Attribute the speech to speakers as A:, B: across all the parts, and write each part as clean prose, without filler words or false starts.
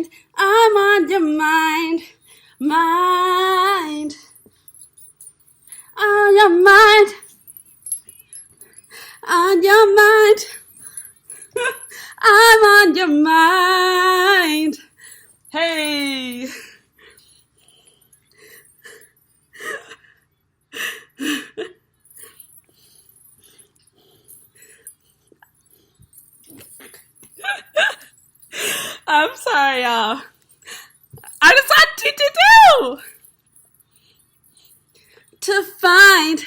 A: I'm on your mind, on your mind, on your mind. I'm on your mind. Hey. I'm sorry, y'all. I just had to find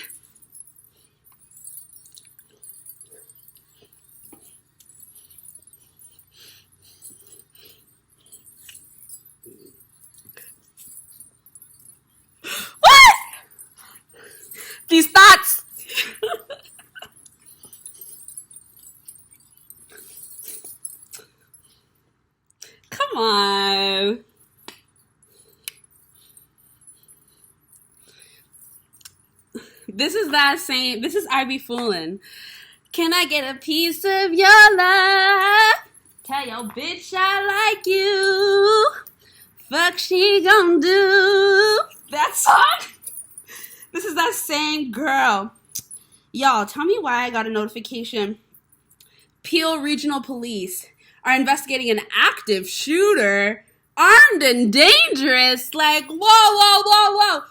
A: what? These thoughts. Come on. This is that same. This is I Be Foolin'. Can I get a piece of your love? Tell your bitch I like you. Fuck she gon' do. That song? This is that same girl. Y'all, tell me why I got a notification. Peel Regional Police are investigating an active shooter, armed and dangerous. Like, whoa, whoa, whoa, whoa.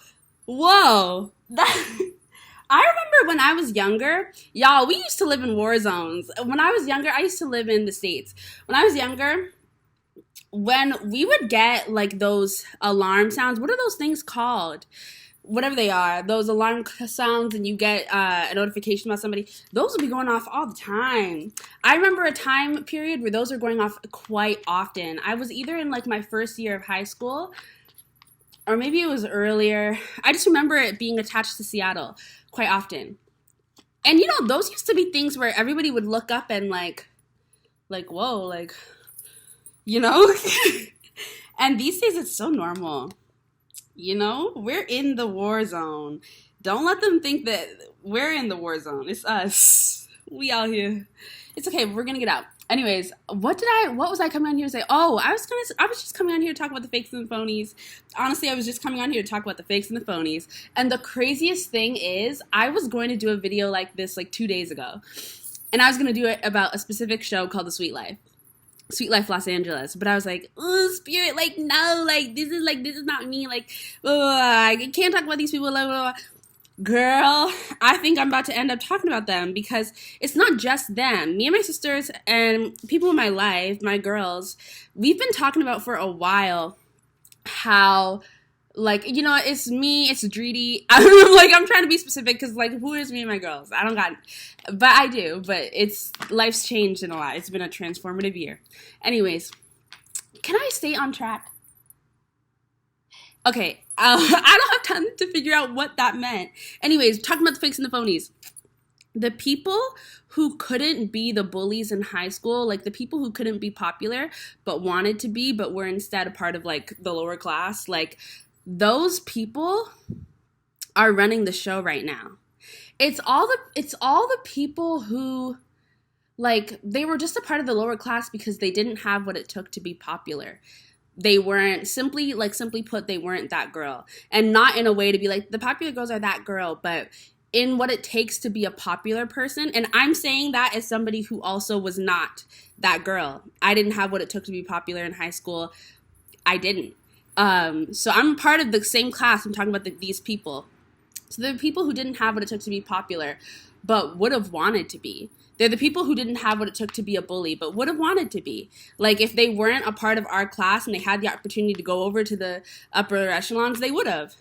A: Whoa. I remember when I was younger, y'all, we used to live in war zones. When I was younger, I used to live in the States. When I was younger, when we would get like those alarm sounds, what are those things called? Whatever they are, those alarm sounds, and you get a notification about somebody, those would be going off all the time. I remember a time period where those were going off quite often. I was either in like my first year of high school, or maybe it was earlier. I just remember it being attached to Seattle quite often. And you know, those used to be things where everybody would look up and like, whoa, like, you know? And these days it's so normal. You know, we're in the war zone. Don't let them think that we're in the war zone. It's us. We out here. It's okay. We're gonna get out. Anyways, what was I coming on here to say? Oh, I was just coming on here to talk about the fakes and the phonies. Honestly, I was just coming on here to talk about the fakes and the phonies. And the craziest thing is, I was going to do a video like this like 2 days ago. And I was going to do it about a specific show called The Sweet Life Los Angeles. But I was like, oh, Spirit, like, no, like, this is not me, like, I can't talk about these people, blah, blah, blah. Girl, I think I'm about to end up talking about them, because it's not just them. Me and my sisters and people in my life, my girls, we've been talking about for a while how, like, you know, it's me, it's Dreedy. I'm trying to be specific, because, like, who is me and my girls? I don't got, but I do, but life's changed in a lot. It's been a transformative year. Anyways, can I stay on track? Okay, I don't have time to figure out what that meant. Anyways, talking about the fakes and the phonies. The people who couldn't be the bullies in high school, like the people who couldn't be popular but wanted to be, but were instead a part of like the lower class, like those people are running the show right now. It's all the people who, like, they were just a part of the lower class because they didn't have what it took to be popular. They weren't, simply put, they weren't that girl. And not in a way to be like, the popular girls are that girl, but in what it takes to be a popular person. And I'm saying that as somebody who also was not that girl. I didn't have what it took to be popular in high school. I didn't. So I'm part of the same class. I'm talking about these people. So they're the people who didn't have what it took to be popular, but would have wanted to be. They're the people who didn't have what it took to be a bully, but would have wanted to be. Like, if they weren't a part of our class and they had the opportunity to go over to the upper echelons, they would have.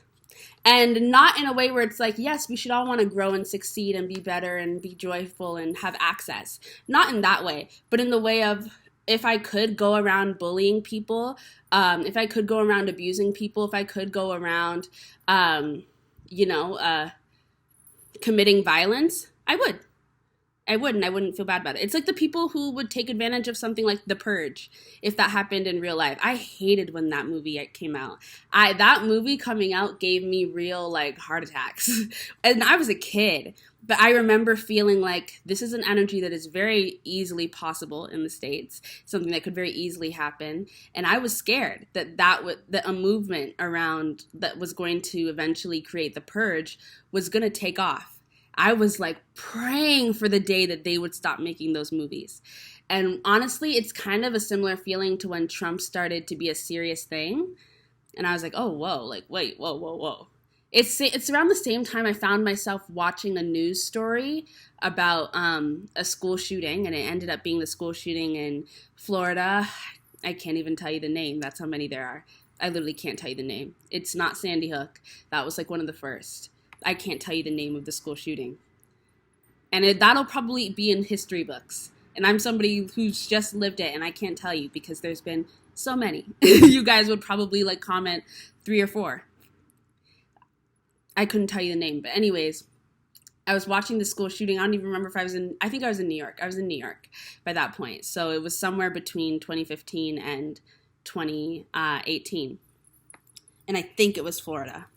A: And not in a way where it's like, yes, we should all want to grow and succeed and be better and be joyful and have access. Not in that way, but in the way of, if I could go around bullying people, if I could go around abusing people, if I could go around, committing violence, I would. I wouldn't feel bad about it. It's like the people who would take advantage of something like The Purge, if that happened in real life. I hated when that movie came out. That movie coming out gave me real like heart attacks. And I was a kid, but I remember feeling like this is an energy that is very easily possible in the States, something that could very easily happen. And I was scared that a movement around that was going to eventually create The Purge was going to take off. I was like praying for the day that they would stop making those movies. And honestly, it's kind of a similar feeling to when Trump started to be a serious thing. And I was like, oh, whoa, like, wait, whoa. It's around the same time I found myself watching a news story about a school shooting, and it ended up being the school shooting in Florida. I can't even tell you the name. That's how many there are. I literally can't tell you the name. It's not Sandy Hook. That was like one of the first. I can't tell you the name of the school shooting. And that'll probably be in history books. And I'm somebody who's just lived it, and I can't tell you because there's been so many. You guys would probably like comment 3 or 4. I couldn't tell you the name. But anyways, I was watching the school shooting. I don't even remember if I think I was in New York. I was in New York by that point. So it was somewhere between 2015 and 2018. And I think it was Florida.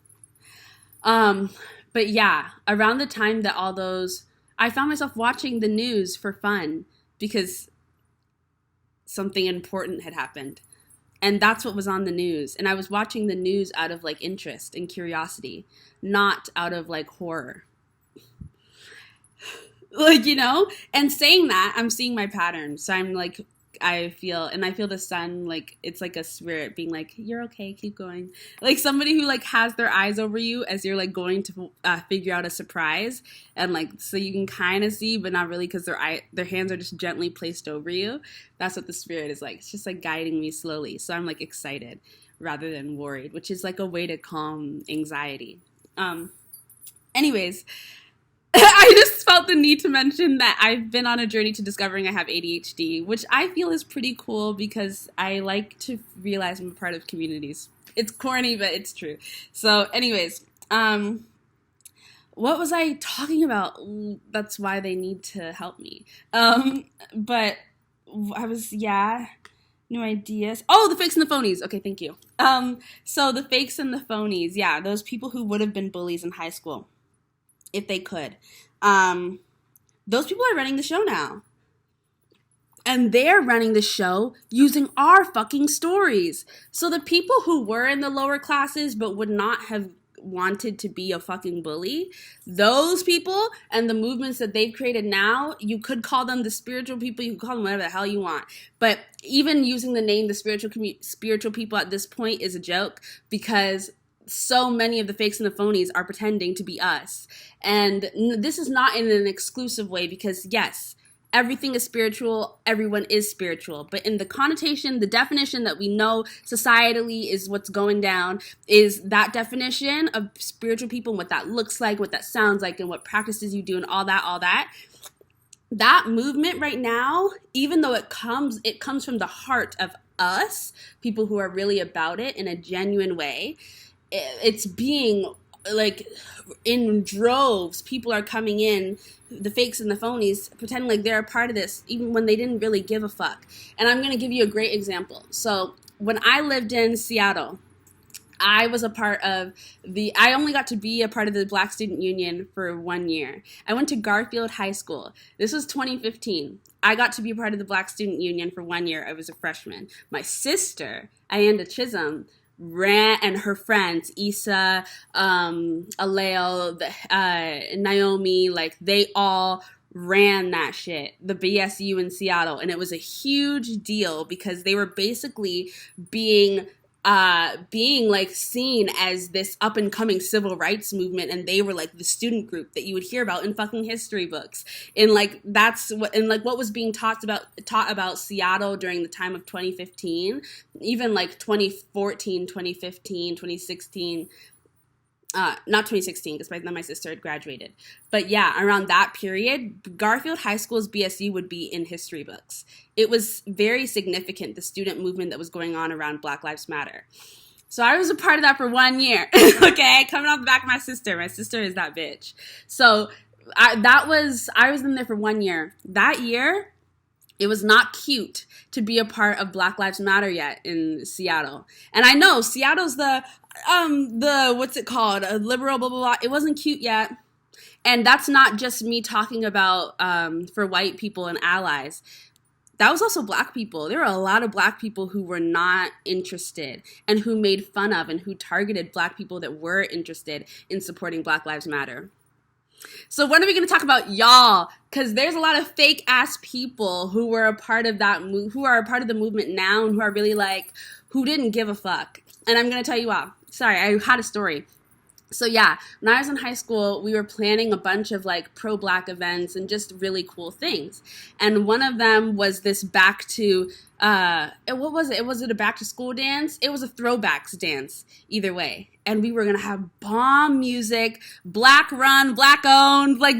A: But yeah, around the time that all those, I found myself watching the news for fun because something important had happened. And that's what was on the news. And I was watching the news out of like interest and curiosity, not out of like horror. Like, you know, and saying that, I'm seeing my patterns. So I'm like, I feel the sun, like, it's like a spirit being like, you're okay, keep going. Like somebody who like has their eyes over you as you're like going to figure out a surprise. And like, so you can kind of see, but not really because their hands are just gently placed over you. That's what the spirit is like. It's just like guiding me slowly. So I'm like excited rather than worried, which is like a way to calm anxiety. Anyways, I just felt the need to mention that I've been on a journey to discovering I have ADHD, which I feel is pretty cool because I like to realize I'm a part of communities. It's corny, but it's true. So anyways, what was I talking about? That's why they need to help me. But I was, new ideas. Oh, the fakes and the phonies. Okay, thank you. So the fakes and the phonies, those people who would have been bullies in high school. If they could. Those people are running the show now. And they're running the show using our fucking stories. So the people who were in the lower classes but would not have wanted to be a fucking bully, those people and the movements that they've created now, you could call them the spiritual people, you could call them whatever the hell you want. But even using the name the spiritual people at this point is a joke because so many of the fakes and the phonies are pretending to be us. And this is not in an exclusive way because, yes, everything is spiritual, everyone is spiritual. But in the connotation, the definition that we know societally is what's going down is that definition of spiritual people and what that looks like, what that sounds like, and what practices you do and all that. That movement right now, even though it comes from the heart of us, people who are really about it in a genuine way, it's being like in droves. People are coming in, the fakes and the phonies, pretending like they're a part of this, even when they didn't really give a fuck. And I'm going to give you a great example. So when I lived in Seattle, I was a part of I only got to be a part of the Black Student Union for 1 year. I went to Garfield High School. This was 2015. I got to be a part of the Black Student Union for 1 year. I was a freshman. My sister, Ayanda Chisholm, and her friends, Issa, Aleo, Naomi, like they all ran that shit, the BSU in Seattle. And it was a huge deal because they were basically being like seen as this up and coming civil rights movement, and they were like the student group that you would hear about in fucking history books. And like what was being taught about Seattle during the time of 2015, even like 2014, 2015, 2016. Not 2016, because by then my sister had graduated. But yeah, around that period, Garfield High School's BSU would be in history books. It was very significant, the student movement that was going on around Black Lives Matter. So I was a part of that for 1 year. Okay, coming off the back of my sister. My sister is that bitch. So I was in there for 1 year. That year, it was not cute to be a part of Black Lives Matter yet in Seattle. And I know Seattle's the what's it called? A liberal, blah, blah, blah. It wasn't cute yet. And that's not just me talking about for white people and allies. That was also Black people. There were a lot of Black people who were not interested and who made fun of and who targeted Black people that were interested in supporting Black Lives Matter. So when are we going to talk about y'all? Because there's a lot of fake ass people who were a part of that, who are a part of the movement now and who are really like, who didn't give a fuck. And I'm going to tell you why. Sorry, I had a story. So yeah, when I was in high school, we were planning a bunch of like pro-Black events and just really cool things. And one of them was this back to, what was it? Was it a back to school dance? It was a throwbacks dance, either way. And we were going to have bomb music, Black run, Black owned. Like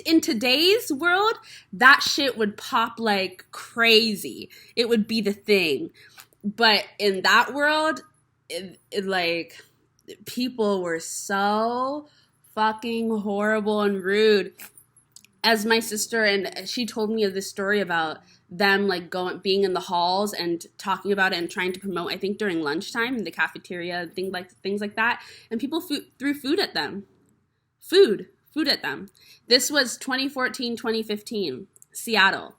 A: in today's world, that shit would pop like crazy. It would be the thing. But in that world, people were so fucking horrible and rude. As my sister, and she told me of this story about them like being in the halls and talking about it and trying to promote, I think during lunchtime in the cafeteria, things like that. And people threw food at them. Food at them. This was 2014, 2015, Seattle.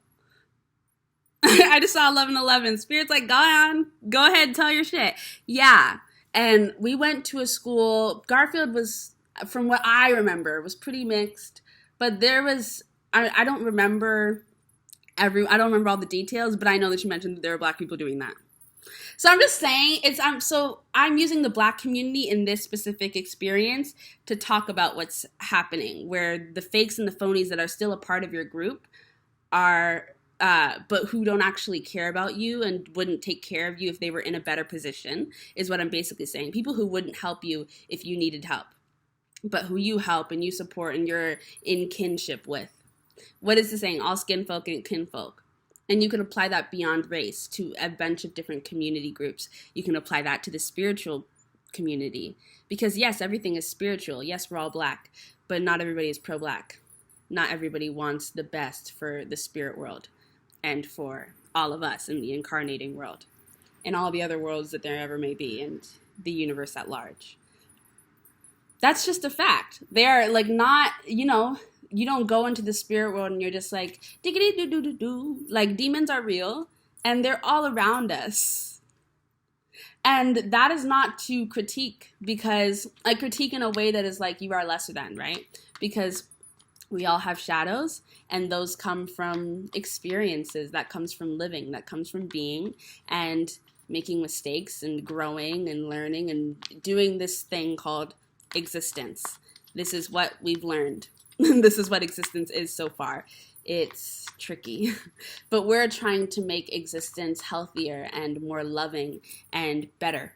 A: I just saw 11/11. Spirit's like, go ahead, tell your shit. Yeah. And we went to a school. Garfield was, from what I remember, was pretty mixed. But there was, I don't remember all the details, but I know that you mentioned that there were Black people doing that. So I'm just saying, I'm using the Black community in this specific experience to talk about what's happening, where the fakes and the phonies that are still a part of your group are, but who don't actually care about you and wouldn't take care of you if they were in a better position, is what I'm basically saying. People who wouldn't help you if you needed help, but who you help and you support and you're in kinship with. What is the saying? All skin folk and kinfolk. And you can apply that beyond race to a bunch of different community groups. You can apply that to the spiritual community. Because yes, everything is spiritual. Yes, we're all Black, but not everybody is pro-Black. Not everybody wants the best for the spirit world and for all of us in the incarnating world and all the other worlds that there ever may be and the universe at large. That's just a fact. They are like not, you don't go into the spirit world and you're just like, diggity doo doo doo doo. Like demons are real and they're all around us. And that is not to critique, because I critique in a way that is like you are lesser than, right? Because we all have shadows, and those come from experiences, that comes from living, that comes from being and making mistakes and growing and learning and doing this thing called existence. This is what we've learned. This is what existence is so far. It's tricky, but we're trying to make existence healthier and more loving and better.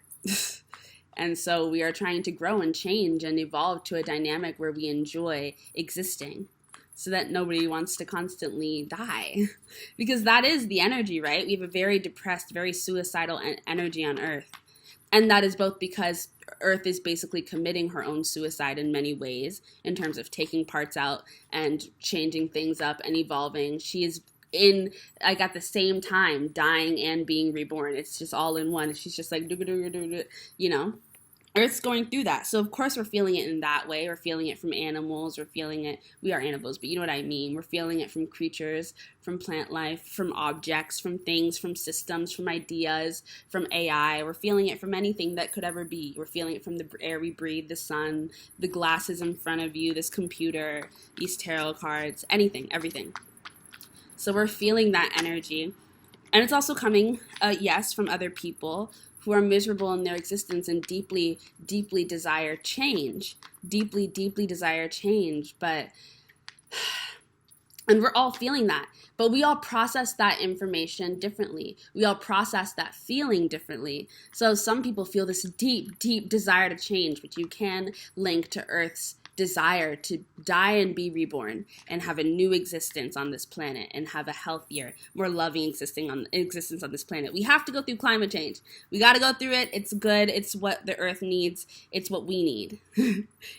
A: And so we are trying to grow and change and evolve to a dynamic where we enjoy existing so that nobody wants to constantly die. Because that is the energy, right? We have a very depressed, very suicidal energy on Earth. And that is both because Earth is basically committing her own suicide in many ways in terms of taking parts out and changing things up and evolving. She is at the same time dying and being reborn. It's just all in one. She's just like, Earth's going through that. So of course we're feeling it in that way. We're feeling it from animals. We are animals, but you know what I mean. We're feeling it from creatures, from plant life, from objects, from things, from systems, from ideas, from AI. We're feeling it from anything that could ever be. We're feeling it from the air we breathe, the sun, the glasses in front of you, this computer, these tarot cards, anything, everything. So we're feeling that energy. And it's also coming, yes, from other people who are miserable in their existence and deeply, deeply desire change. Deeply, deeply desire change. And we're all feeling that. But we all process that information differently. We all process that feeling differently. So some people feel this deep, deep desire to change, which you can link to Earth's desire to die and be reborn and have a new existence on this planet and have a healthier, more loving existence on this planet. We have to go through climate change. We got to go through it. It's good. It's what the earth needs. It's what we need.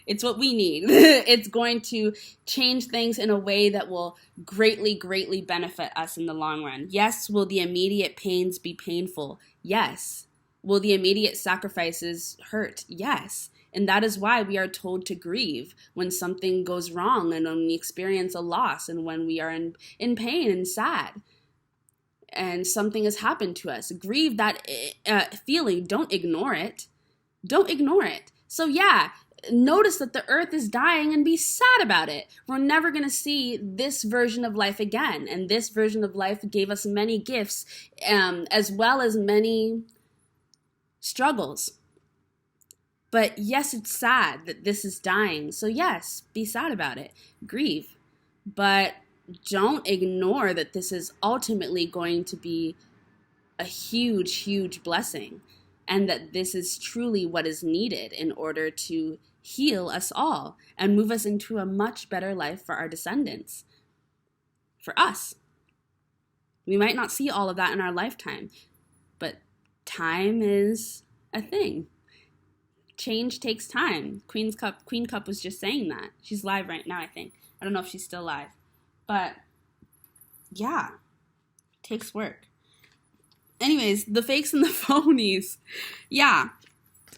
A: It's what we need. It's going to change things in a way that will greatly, greatly benefit us in the long run. Yes, will the immediate pains be painful? Yes. Will the immediate sacrifices hurt? Yes. And that is why we are told to grieve when something goes wrong and when we experience a loss and when we are in pain and sad and something has happened to us. Grieve that feeling. Don't ignore it. Don't ignore it. So yeah, notice that the earth is dying and be sad about it. We're never going to see this version of life again. And this version of life gave us many gifts as well as many struggles. But yes, it's sad that this is dying. So yes, be sad about it. Grieve. But don't ignore that this is ultimately going to be a huge, huge blessing. And that this is truly what is needed in order to heal us all and move us into a much better life for our descendants. For us. We might not see all of that in our lifetime. But time is a thing. Change takes time. Queen Cup was just saying that. She's live right now, I think. I don't know if she's still live. But, yeah. It takes work. Anyways, the fakes and the phonies. Yeah.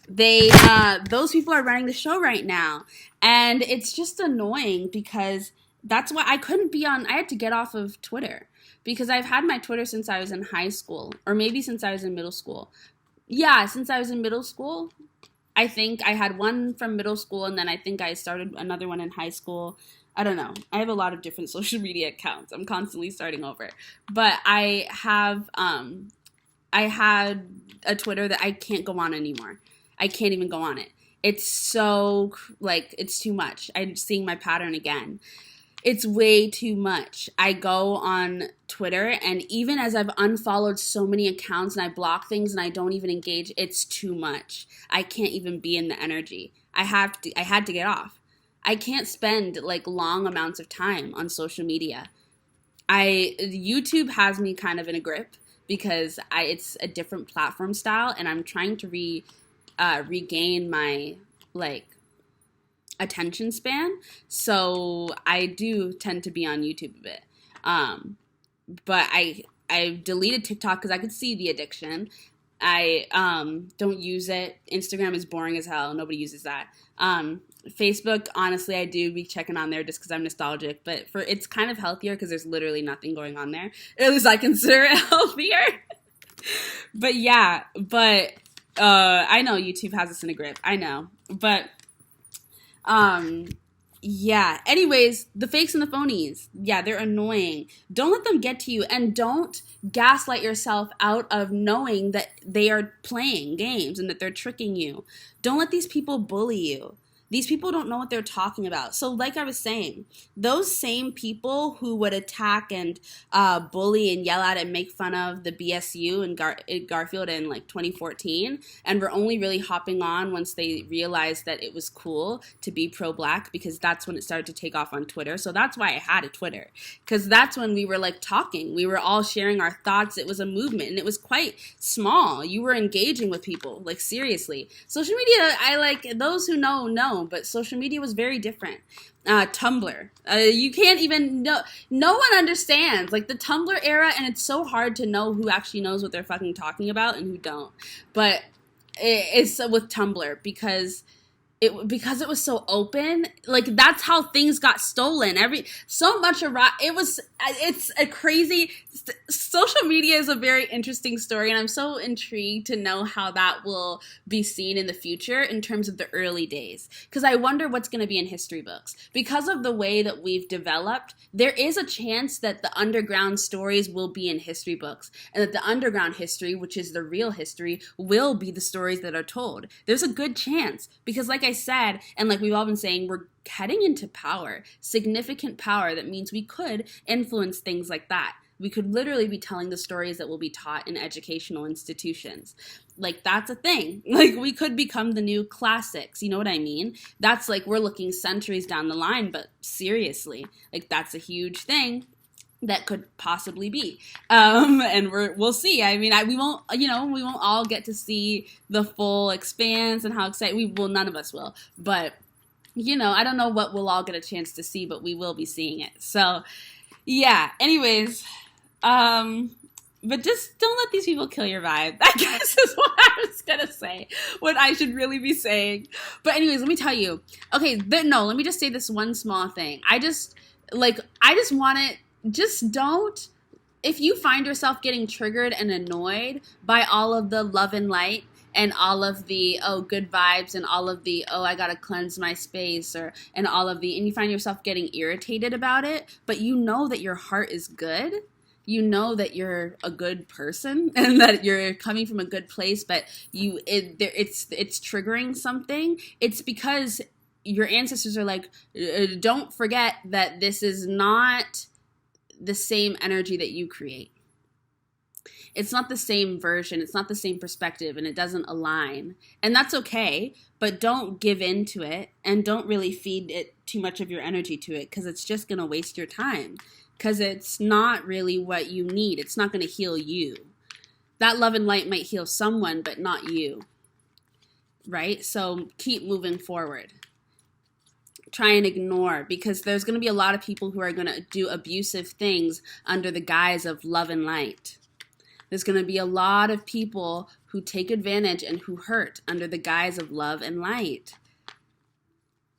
A: Those people are running the show right now. And it's just annoying because that's why I couldn't be on, I had to get off of Twitter. Because I've had my Twitter since I was in high school. Or maybe since I was in middle school. Yeah, since I was in middle school. I think I had one from middle school, and then I think I started another one in high school. I don't know. I have a lot of different social media accounts. I'm constantly starting over. But I had a Twitter that I can't go on anymore. I can't even go on it. It's so, it's too much. I'm seeing my pattern again. It's way too much. I go on Twitter, and even as I've unfollowed so many accounts and I block things and I don't even engage, it's too much. I can't even be in the energy. I had to get off. I can't spend long amounts of time on social media. YouTube has me kind of in a grip because it's a different platform style, and I'm trying to regain my attention span, so I do tend to be on YouTube a bit. But I deleted TikTok because I could see the addiction. I don't use it. Instagram is boring as hell. Nobody uses that. Facebook, honestly, I do be checking on there just because I'm nostalgic. But it's kind of healthier because there's literally nothing going on there. At least I consider it healthier. But yeah, I know YouTube has us in a grip. I know, but. Yeah. Anyways, the fakes and the phonies. Yeah, they're annoying. Don't let them get to you, and don't gaslight yourself out of knowing that they are playing games and that they're tricking you. Don't let these people bully you. These people don't know what they're talking about. So like I was saying, those same people who would attack and bully and yell at and make fun of the BSU and Garfield in 2014 and were only really hopping on once they realized that it was cool to be pro-black, because that's when it started to take off on Twitter. So that's why I had a Twitter, because that's when we were talking. We were all sharing our thoughts. It was a movement, and it was quite small. You were engaging with people, seriously. Social media, those who know, but social media was very different. Tumblr. You can't even know. No one understands. The Tumblr era, and it's so hard to know who actually knows what they're fucking talking about and who don't. But it's with Tumblr because it was so open. That's how things got stolen. It's a crazy. Social media is a very interesting story, and I'm so intrigued to know how that will be seen in the future in terms of the early days. Because I wonder what's going to be in history books. Because of the way that we've developed, there is a chance that the underground stories will be in history books, and that the underground history, which is the real history, will be the stories that are told. There's a good chance, because like I said, and we've all been saying, we're heading into power, significant power. That means we could influence things like that. We could literally be telling the stories that will be taught in educational institutions. Like, that's a thing. Like, we could become the new classics. You know what I mean? That's like, we're looking centuries down the line, but seriously, like, that's a huge thing that could possibly be. And we'll see. I mean, we won't all get to see the full expanse and how excited none of us will. But, I don't know what we'll all get a chance to see, but we will be seeing it. So, yeah. Anyways, but just don't let these people kill your vibe. I guess is what I was going to say. What I should really be saying. But anyways, let me tell you. Okay, let me just say this one small thing. I just want it. Just don't, if you find yourself getting triggered and annoyed by all of the love and light and all of the, good vibes and all of the, I gotta cleanse my space and all of and you find yourself getting irritated about it, but you know that your heart is good. You know that you're a good person and that you're coming from a good place, but it's triggering something. It's because your ancestors are like, don't forget that this is not the same energy that you create. It's not the same version. It's not the same perspective, and it doesn't align. And that's okay, but don't give in to it and don't really feed it too much of your energy to it, because it's just going to waste your time, because it's not really what you need. It's not going to heal you. That love and light might heal someone, but not you. Right? So keep moving forward. Try and ignore, because there's going to be a lot of people who are going to do abusive things under the guise of love and light. There's going to be a lot of people who take advantage and who hurt under the guise of love and light.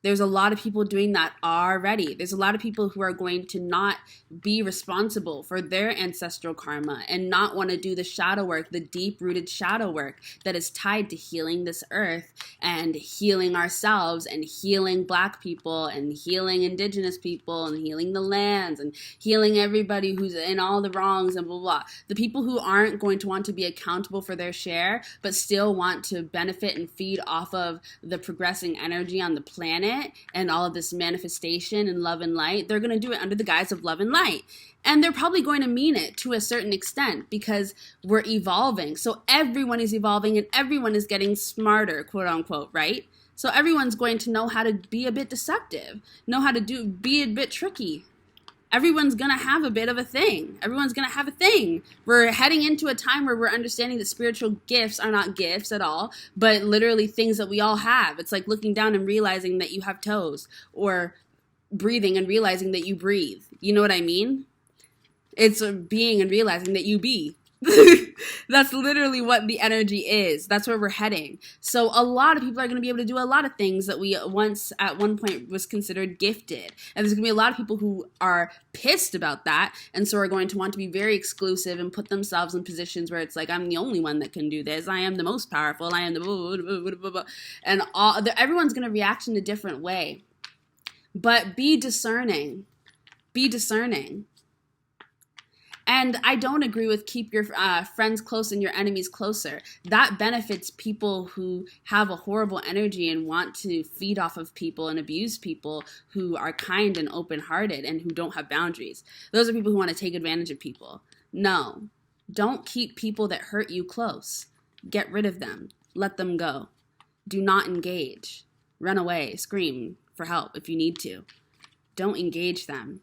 A: There's a lot of people doing that already. There's a lot of people who are going to not be responsible for their ancestral karma and not want to do the shadow work, the deep-rooted shadow work that is tied to healing this earth and healing ourselves and healing Black people and healing Indigenous people and healing the lands and healing everybody who's in all the wrongs and blah, blah, blah. The people who aren't going to want to be accountable for their share but still want to benefit and feed off of the progressing energy on the planet and all of this manifestation and love and light, they're going to do it under the guise of love and light. And they're probably going to mean it to a certain extent, because we're evolving. So everyone is evolving and everyone is getting smarter, quote unquote, right? So everyone's going to know how to be a bit deceptive, know how to be a bit tricky. Everyone's going to have a bit of a thing. Everyone's going to have a thing. We're heading into a time where we're understanding that spiritual gifts are not gifts at all, but literally things that we all have. It's like looking down and realizing that you have toes, or breathing and realizing that you breathe. You know what I mean? It's being and realizing that you be. That's literally what the energy is. That's where we're heading. So a lot of people are going to be able to do a lot of things that we once at one point was considered gifted. And there's going to be a lot of people who are pissed about that, and so are going to want to be very exclusive and put themselves in positions where it's like, I'm the only one that can do this. I am the most powerful. I am the blah, blah, blah, blah, blah. And everyone's going to react in a different way. But be discerning. Be discerning. And I don't agree with keep your friends close and your enemies closer. That benefits people who have a horrible energy and want to feed off of people and abuse people who are kind and open-hearted and who don't have boundaries. Those are people who want to take advantage of people. No, don't keep people that hurt you close. Get rid of them. Let them go. Do not engage. Run away. Scream for help if you need to. Don't engage them.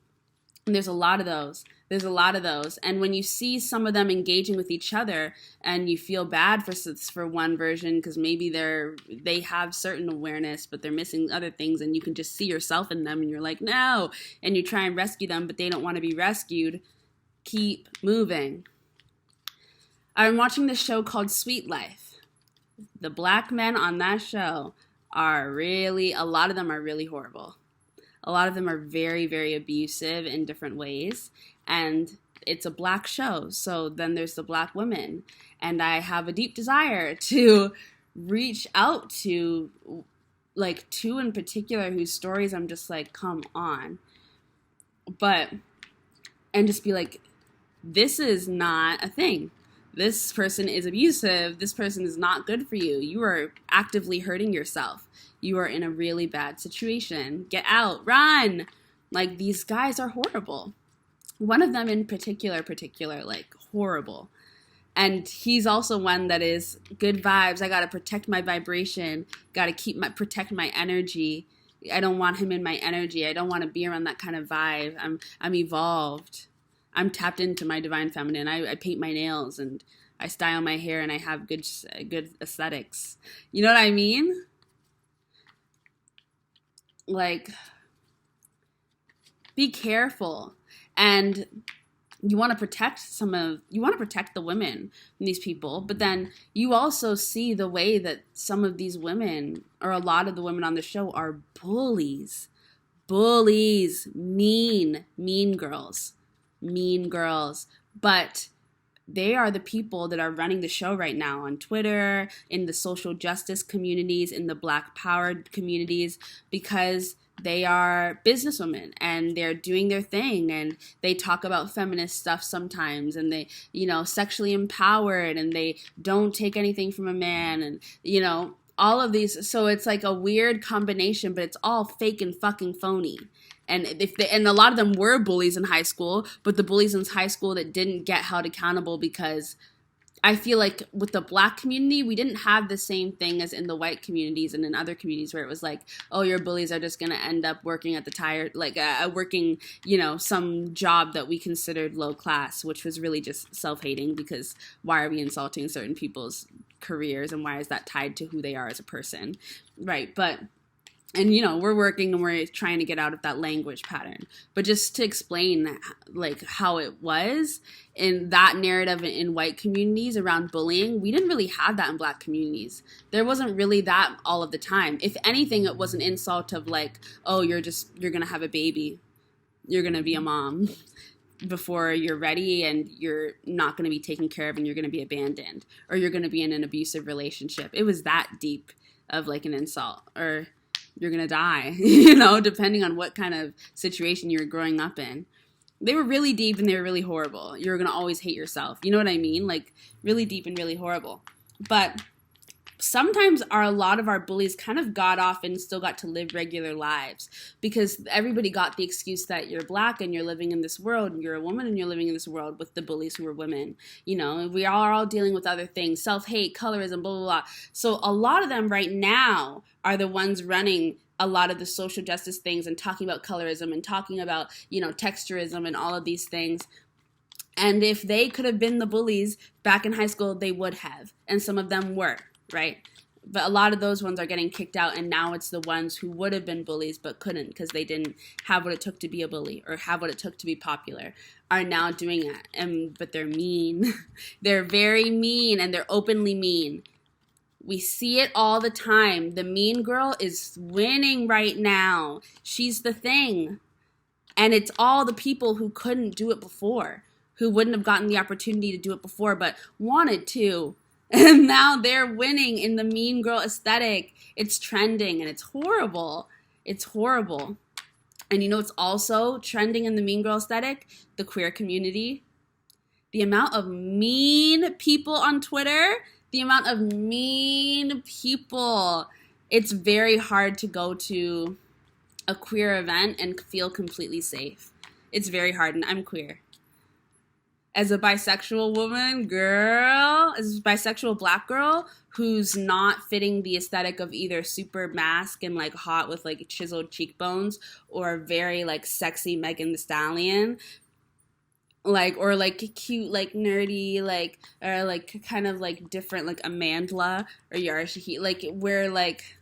A: And there's a lot of those. There's a lot of those. And when you see some of them engaging with each other and you feel bad for one version because maybe they have certain awareness, but they're missing other things, and you can just see yourself in them and you're like, no, and you try and rescue them, but they don't want to be rescued, keep moving. I'm watching this show called Sweet Life. The Black men on that show a lot of them are really horrible. A lot of them are very, very abusive in different ways. And it's a Black show. So then there's the Black women. And I have a deep desire to reach out to, like, two in particular whose stories I'm just like, come on. And just be like, this is not a thing. This person is abusive. This person is not good for you. You are actively hurting yourself. You are in a really bad situation. Get out. Run. Like, these guys are horrible. one of them in particular, like horrible. And he's also one that is good vibes. I gotta protect my vibration. Gotta protect my energy. I don't want him in my energy. I don't want to be around that kind of vibe. I'm evolved. I'm tapped into my divine feminine. I paint my nails and I style my hair and I have good aesthetics. You know what I mean? Like, be careful. And you want to protect the women from these people, but then you also see the way that some of these women, or a lot of the women on the show, are bullies, mean girls, but they are the people that are running the show right now on Twitter, in the social justice communities, in the Black Power communities, because they are businesswomen and they're doing their thing and they talk about feminist stuff sometimes and they, sexually empowered and they don't take anything from a man and, all of these. So it's like a weird combination, but it's all fake and fucking phony. And and a lot of them were bullies in high school, but the bullies in high school that didn't get held accountable, because I feel like with the Black community, we didn't have the same thing as in the white communities and in other communities where it was like, oh, your bullies are just going to end up working at the tire, like working, some job that we considered low class, which was really just self-hating, because why are we insulting certain people's careers and why is that tied to who they are as a person, right? But... And, we're working and we're trying to get out of that language pattern. But just to explain, like, how it was in that narrative in white communities around bullying, we didn't really have that in Black communities. There wasn't really that all of the time. If anything, it was an insult of, like, oh, you're going to have a baby. You're going to be a mom before you're ready and you're not going to be taken care of and you're going to be abandoned. Or you're going to be in an abusive relationship. It was that deep of, like, an insult. Or... you're going to die, depending on what kind of situation you were growing up in. They were really deep and they were really horrible. You're going to always hate yourself. You know what I mean? Like, really deep and really horrible. But sometimes a lot of our bullies kind of got off and still got to live regular lives, because everybody got the excuse that you're Black and you're living in this world and you're a woman and you're living in this world with the bullies who were women. We are all dealing with other things, self-hate, colorism, blah, blah, blah. So a lot of them right now are the ones running a lot of the social justice things and talking about colorism and talking about, texturism and all of these things. And if they could have been the bullies back in high school, they would have. And some of them were, right? But a lot of those ones are getting kicked out, and now it's the ones who would have been bullies but couldn't because they didn't have what it took to be a bully or have what it took to be popular, are now doing it. But they're mean. They're very mean, and they're openly mean. We see it all the time. The mean girl is winning right now. She's the thing. And it's all the people who couldn't do it before, who wouldn't have gotten the opportunity to do it before but wanted to. And now they're winning in the mean girl aesthetic. It's trending and it's horrible. It's horrible. And it's also trending in the mean girl aesthetic? The queer community. The amount of mean people on Twitter... the amount of mean people. It's very hard to go to a queer event and feel completely safe. It's very hard, and I'm queer. As a bisexual woman, as a bisexual Black girl who's not fitting the aesthetic of either super mask and like hot with like chiseled cheekbones or very like sexy Megan Thee Stallion, like, or like cute, like nerdy, like, or like kind of like different, like Amandla or Yara Shahid, like where like,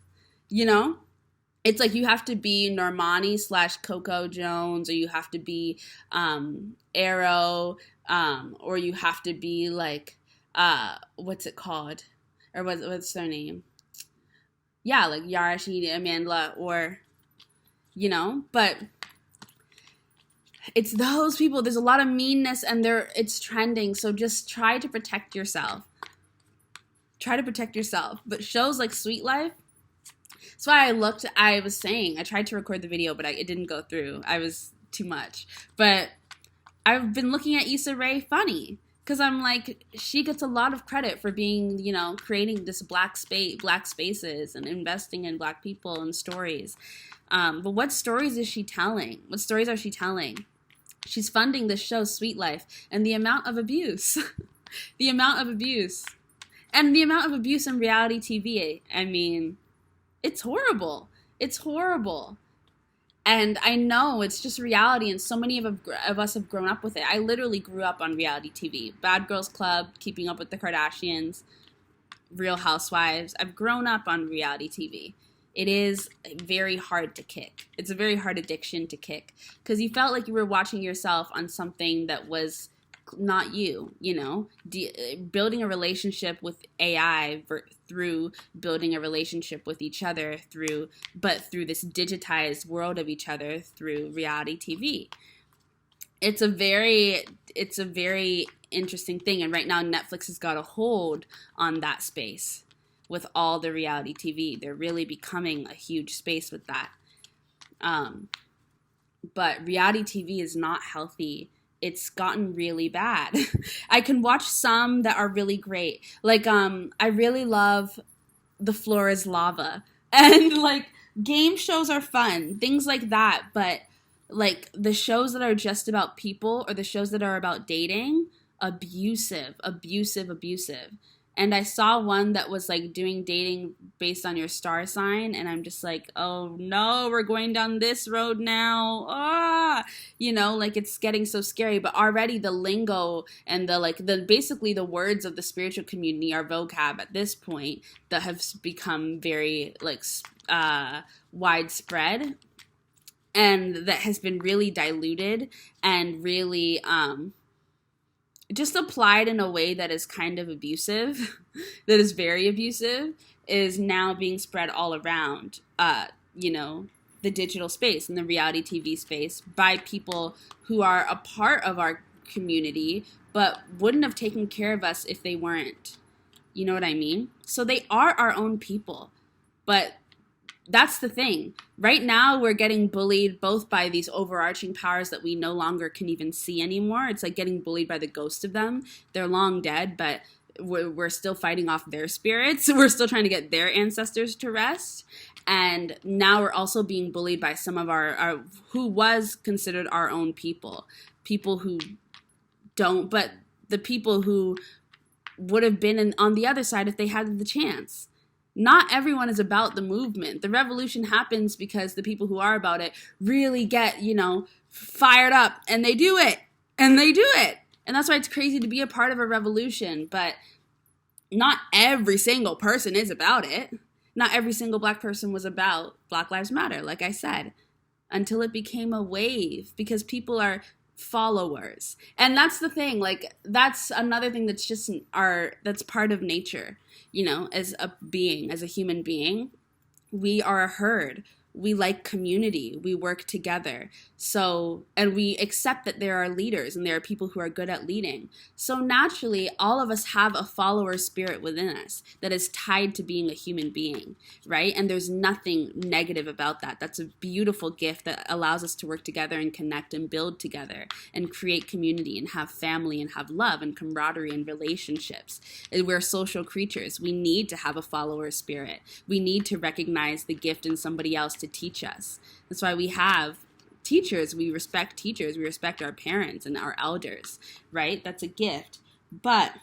A: it's like you have to be Normani / Coco Jones, or you have to be Arrow, or you have to be like, what's it called? Or what's their name? Yeah, like Yara Shahid, Amandla, or, but... it's those people. There's a lot of meanness and it's trending. So just try to protect yourself. Try to protect yourself. But shows like Sweet Life, that's why I was saying, I tried to record the video, but it didn't go through. I was too much. But I've been looking at Issa Rae funny. Because I'm like, she gets a lot of credit for being, creating this black spaces and investing in Black people and stories. But what stories is she telling? What stories are she telling? She's funding the show Sweet Life, and the amount of abuse, the amount of abuse, and the amount of abuse in reality TV. I mean, it's horrible. It's horrible. And I know it's just reality, and so many of us have grown up with it. I literally grew up on reality TV. Bad Girls Club, Keeping Up with the Kardashians, Real Housewives. I've grown up on reality TV. It is very hard to kick. It's a very hard addiction to kick, because you felt like you were watching yourself on something that was not you, you know, building a relationship with AI through building a relationship with each other through this digitized world of each other through reality TV. It's a very interesting thing. And right now Netflix has got a hold on that space with all the reality TV. They're really becoming a huge space with that. But reality TV is not healthy. It's gotten really bad. I can watch some that are really great. Like, I really love The Floor is Lava. And, like, game shows are fun. Things like that. But, like, the shows that are just about people or the shows that are about dating, abusive. And I saw one that was, like, doing dating based on your star sign, and I'm just like, oh, no, we're going down this road now. Ah! You know, like, it's getting so scary. But already the lingo and basically the words of the spiritual community are vocab at this point that have become very, like, widespread, and that has been really diluted and really, just applied in a way that is kind of abusive, that is very abusive, is now being spread all around, you know, the digital space and the reality TV space by people who are a part of our community, but wouldn't have taken care of us if they weren't. You know what I mean? So they are our own people, but that's the thing. Right now, we're getting bullied both by these overarching powers that we no longer can even see anymore. It's like getting bullied by the ghost of them. They're long dead, but we're still fighting off their spirits. We're still trying to get their ancestors to rest. And now we're also being bullied by some of our who was considered our own people. People who don't, but the people who would have been on the other side if they had the chance. Not everyone is about the movement. The revolution happens because the people who are about it really get, you know, fired up, and they do it. And that's why it's crazy to be a part of a revolution. But not every single person is about it. Not every single Black person was about Black Lives Matter, like I said, until it became a wave, because people are followers. And that's the thing, like, that's another thing that's just that's part of nature. You know, as a human being, we are a herd. We like community. We work together. So, and we accept that there are leaders and there are people who are good at leading. So naturally, all of us have a follower spirit within us that is tied to being a human being, right? And there's nothing negative about that. That's a beautiful gift that allows us to work together and connect and build together and create community and have family and have love and camaraderie and relationships. And we're social creatures. We need to have a follower spirit. We need to recognize the gift in somebody else to teach us. That's why we have teachers. We respect our parents and our elders, right? That's a gift. But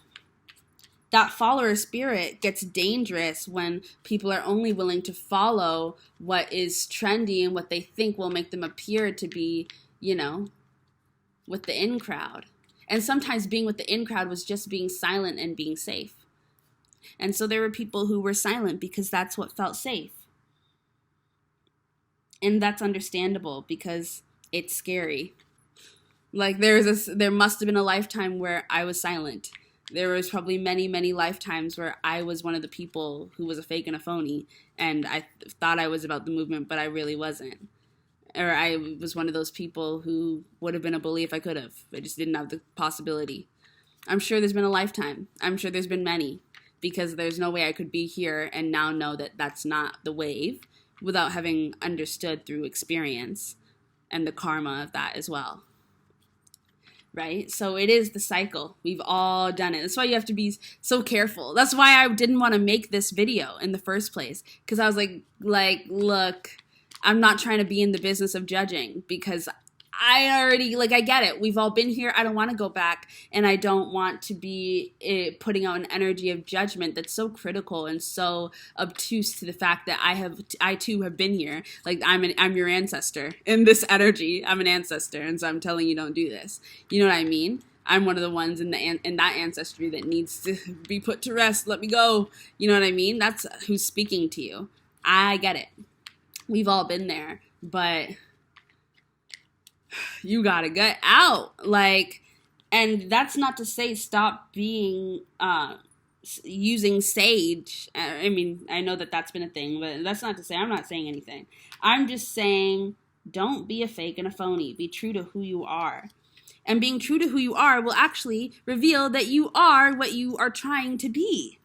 A: that follower spirit gets dangerous when people are only willing to follow what is trendy and what they think will make them appear to be, you know, with the in crowd. And sometimes being with the in crowd was just being silent and being safe. And so there were people who were silent because that's what felt safe. And that's understandable because it's scary. Like there must have been a lifetime where I was silent. There was probably many, many lifetimes where I was one of the people who was a fake and a phony, and I thought I was about the movement, but I really wasn't. Or I was one of those people who would have been a bully if I could have. I just didn't have the possibility. I'm sure there's been a lifetime. I'm sure there's been many, because there's no way I could be here and now know that that's not the wave, without having understood through experience and the karma of that as well. Right? So it is the cycle. We've all done it. That's why you have to be so careful. That's why I didn't want to make this video in the first place. Because I was like, look, I'm not trying to be in the business of judging, because I already, like, I get it. We've all been here. I don't want to go back, and I don't want to be putting out an energy of judgment that's so critical and so obtuse to the fact that I too have been here. Like, I'm your ancestor in this energy. I'm an ancestor, and so I'm telling you, don't do this. You know what I mean? I'm one of the ones in that ancestry that needs to be put to rest. Let me go. You know what I mean? That's who's speaking to you. I get it. We've all been there, but you gotta get out. Like, and that's not to say stop being using sage. I mean, I know that that's been a thing, but that's not to say, I'm not saying anything. I'm just saying, don't be a fake and a phony. Be true to who you are. And being true to who you are will actually reveal that you are what you are trying to be.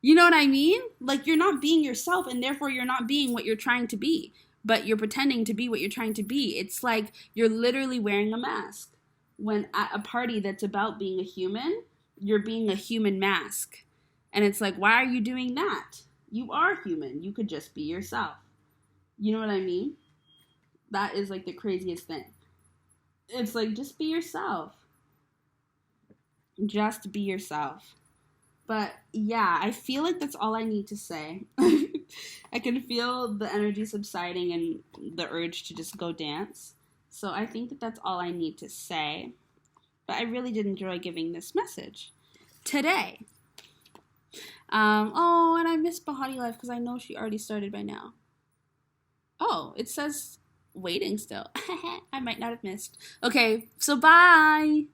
A: You know what I mean? Like, you're not being yourself, and therefore you're not being what you're trying to be. But you're pretending to be what you're trying to be. It's like you're literally wearing a mask. When at a party that's about being a human, you're being a human mask. And it's like, why are you doing that? You are human. You could just be yourself. You know what I mean? That is like the craziest thing. It's like, just be yourself. Just be yourself. But yeah, I feel like that's all I need to say. I can feel the energy subsiding and the urge to just go dance. So I think that that's all I need to say. But I really did enjoy giving this message today. Oh, and I missed Bahati Life because I know she already started by now. Oh, it says waiting still. I might not have missed. Okay, so bye.